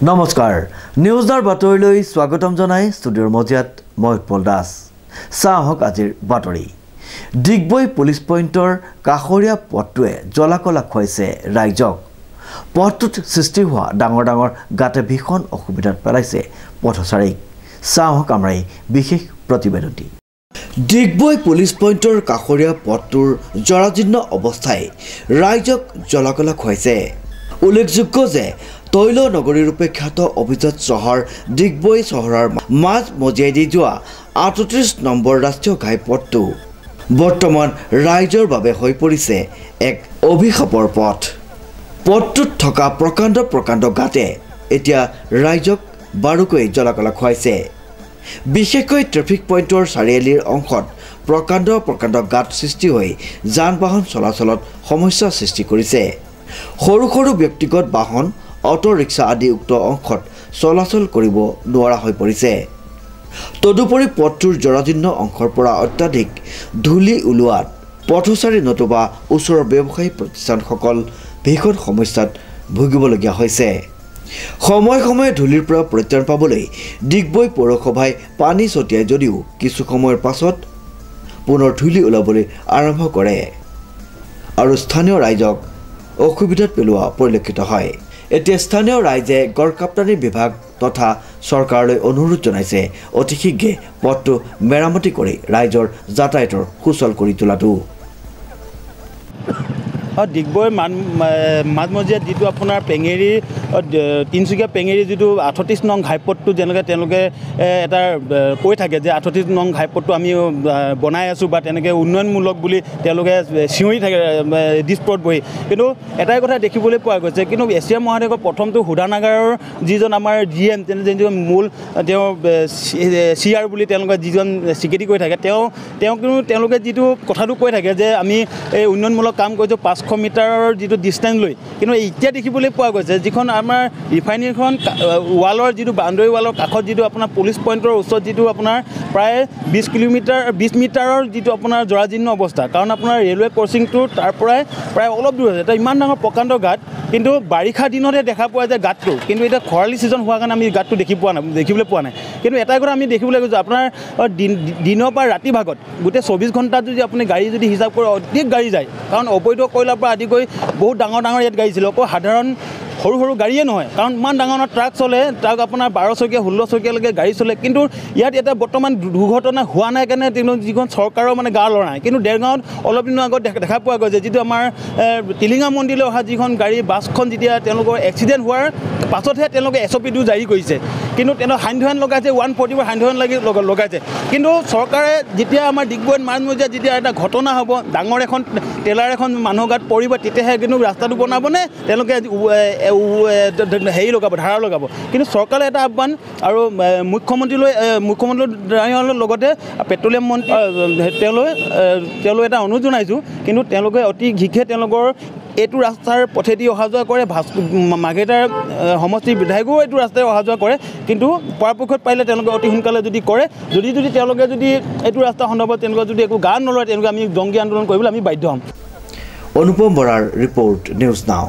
নমস্কাৰ নিউজৰ বাতৰিলৈ স্বাগতম জনাই ষ্টুডিঅ'ৰ মজিয়াত মই উৎপল দাস চাহক আজিৰ বাতৰি ডিগবৈ পুলিচ পইণ্টৰ কাখৰীয়া পথটোৱে জলাকলা খুৱাইছে ৰাইজক পথটোত সৃষ্টি হোৱা ডাঙৰ গাতে ভীষণ অসুবিধাত পেলাইছে পথচাৰীক চাহক আমাৰ বিশেষ প্ৰতিবেদনটি ডিগবৈ পুলিচ পইণ্টৰ কাখৰীয়া পথটোৰ জৰাজীৰ্ণ অৱস্থাই ৰাইজক জলাকলা খুৱাইছে উল্লেখযোগ্য যে তৈল নগৰী ৰূপে খ্যাত অভিজাত চহৰ ডিগবৈ চহৰৰ মাজ মজিয়াই দি যোৱা ৩৮ নম্বৰ ৰাষ্ট্ৰীয় ঘাইপথটো বৰ্তমান ৰাইজৰ বাবে হৈ পৰিছে এক অভিশাপৰ পথ পথটোত থকা প্ৰকাণ্ড গাতে এতিয়া ৰাইজক বাৰুকৈ জলাকলা খুৱাইছে বিশেষকৈ ট্ৰেফিক পইণ্টৰ চাৰিআলিৰ অংশত প্ৰকাণ্ড গাত সৃষ্টি হৈ যান বাহন চলাচলত সমস্যা সৃষ্টি কৰিছে সৰু ব্যক্তিগত বাহন অটো ৰিক্সা আদি উক্ত অংশত চলাচল কৰিব নোৱাৰা হৈ পৰিছে তদুপৰি পথটোৰ জৰাজীৰ্ণ অংশৰ পৰা অত্যাধিক ধূলি ওলোৱাত পথচাৰী নতুবা ওচৰৰ ব্যৱসায়ী প্ৰতিষ্ঠানসকল ভীষণ সমস্যাত ভুগিবলগীয়া হৈছে সময়ে ধূলিৰ পৰা পৰিত্ৰাণ পাবলৈ ডিগবৈ পৌৰসভাই পানী ছটিয়াই যদিও কিছু সময়ৰ পাছত পুনৰ ধূলি ওলাবলৈ আৰম্ভ কৰে আৰু স্থানীয় ৰাইজক অসুবিধাত পেলোৱা পৰিলক্ষিত হয় এতিয়া স্থানীয় ৰাইজে গড়কাপ্তানি বিভাগ তথা চৰকাৰলৈ অনুৰোধ জনাইছে অতি শীঘ্ৰে পথটো মেৰামতি কৰি ৰাইজৰ যাতায়াতৰ সুচল কৰি তোলাটো ডিগবৈ মাজমজিয়াত যিটো আপোনাৰ পেঙেৰী তিনিচুকীয়া পেঙেৰী যিটো ৩৮ নং ঘাইপথটো যেনেকৈ তেওঁলোকে এটা কৈ থাকে যে ৩৮ নং ঘাইপথটো আমি বনাই আছোঁ বা তেনেকৈ উন্নয়নমূলক বুলি তেওঁলোকে চিঞৰি থাকে দিছপুৰত বহি কিন্তু এটাই কথা দেখিবলৈ পোৱা গৈছে কিন্তু এছিয়া মহাদেশৰ প্ৰথমটো শোধানাগাৰৰ যিজন আমাৰ GM যিজন মূল তেওঁ CR বুলি তেওঁলোকে যিজন স্বীকৃতি কৰি থাকে তেওঁলোকে যিটো কথাটো কৈ থাকে যে আমি এই উন্নয়নমূলক কাম কৰিছোঁ 500 মিটাৰৰ যিটো ডিষ্টেঞ্চ লৈ কিন্তু এতিয়া দেখিবলৈ পোৱা গৈছে যিখন আমাৰ ৰিফাইনেৰীখন ৱালৰ যিটো বাউণ্ডেৰী ৱালৰ কাষত যিটো আপোনাৰ পুলিচ পইণ্টৰ ওচৰত যিটো আপোনাৰ প্ৰায় 20 মিটাৰৰ যিটো আপোনাৰ জৰাজীৰ্ণ অৱস্থা কাৰণ আপোনাৰ ৰেলৱে ক্ৰছিংটো তাৰ পৰাই প্ৰায় অলপ দূৰ আছে এটা ইমান ডাঙৰ প্ৰকাণ্ড গাঁত কিন্তু বাৰিষা দিনতে দেখা পোৱা যায় গাঁতটো কিন্তু এতিয়া খৰালি ছিজন হোৱাৰ কাৰণে আমি গাঁতটো দেখিবলৈ পোৱা নাই কিন্তু এটাই কথা আমি দেখিবলৈ গৈছোঁ আপোনাৰ দিনৰ পৰা ৰাতি ভাগত গোটেই 24 ঘণ্টাত যদি আপুনি গাড়ী যদি হিচাপ কৰে অধিক গাড়ী যায় কাৰণ অবৈধ কয়লাৰ পৰা আদি কৰি বহুত ডাঙৰ ইয়াত গাড়ী ছিল অকল সাধাৰণ সৰু গাড়ীয়ে নহয় কাৰণ ইমান ডাঙৰ ট্ৰাক চলে ট্ৰাক আপোনাৰ 12 চকীয়া 16 চকীয়ালৈকে গাড়ী চলে কিন্তু ইয়াত এটা বৰ্তমান দুৰ্ঘটনা হোৱা নাই কাৰণে যিখন চৰকাৰৰ মানে গা লৰা নাই কিন্তু দেৰগাঁৱত অলপ দিনৰ আগত দেখা পোৱা গৈছে যিটো আমাৰ টিলিঙা মন্দিৰলৈ অহা যিখন গাড়ী বাছখন যেতিয়া তেওঁলোকৰ এক্সিডেণ্ট হোৱাৰ পাছতহে তেওঁলোকে SOP-টো জাৰি কৰিছে কিন্তু তেওঁলোক সান্ধ্য লগাইছে 140 সান্ধ্য লগাইছে কিন্তু চৰকাৰে যেতিয়া আমাৰ ডিগবৈত মাজমজিয়াত যেতিয়া এটা ঘটনা হ'ব ডাঙৰ এখন টেলাৰ এখন মানুহৰ গাত পৰিব তেতিয়াহে কিন্তু ৰাস্তাটো বনাবনে তেওঁলোকে হেৰি লগাব ধাৰা লগাব কিন্তু চৰকাৰে এটা আহ্বান আৰু মুখ্যমন্ত্ৰীৰ লগতে পেট্ৰলিয়াম মন্ত্ৰী তেওঁলোকে এটা অনুৰোধ জনাইছোঁ কিন্তু তেওঁলোকে অতি শীঘ্ৰে তেওঁলোকৰ এইটো ৰাস্তাৰ পথেদি অহা যোৱা কৰে মাৰ্ঘেৰিটাৰ সমষ্টিৰ বিধায়কো এইটো ৰাস্তাৰে অহা যোৱা কৰে কিন্তু পৰাপক্ষত পাৰিলে তেওঁলোকে অতি সোনকালে যদি কৰে যদি তেওঁলোকে যদি এইটো ৰাস্তা সন্দৰ্ভত তেওঁলোকে যদি একো গা নলয় তেওঁলোকে আমি জংগী আন্দোলন কৰিবলৈ আমি বাধ্য হ'ম অনুপম বৰাৰ ৰিপৰ্ট নিউজ নাও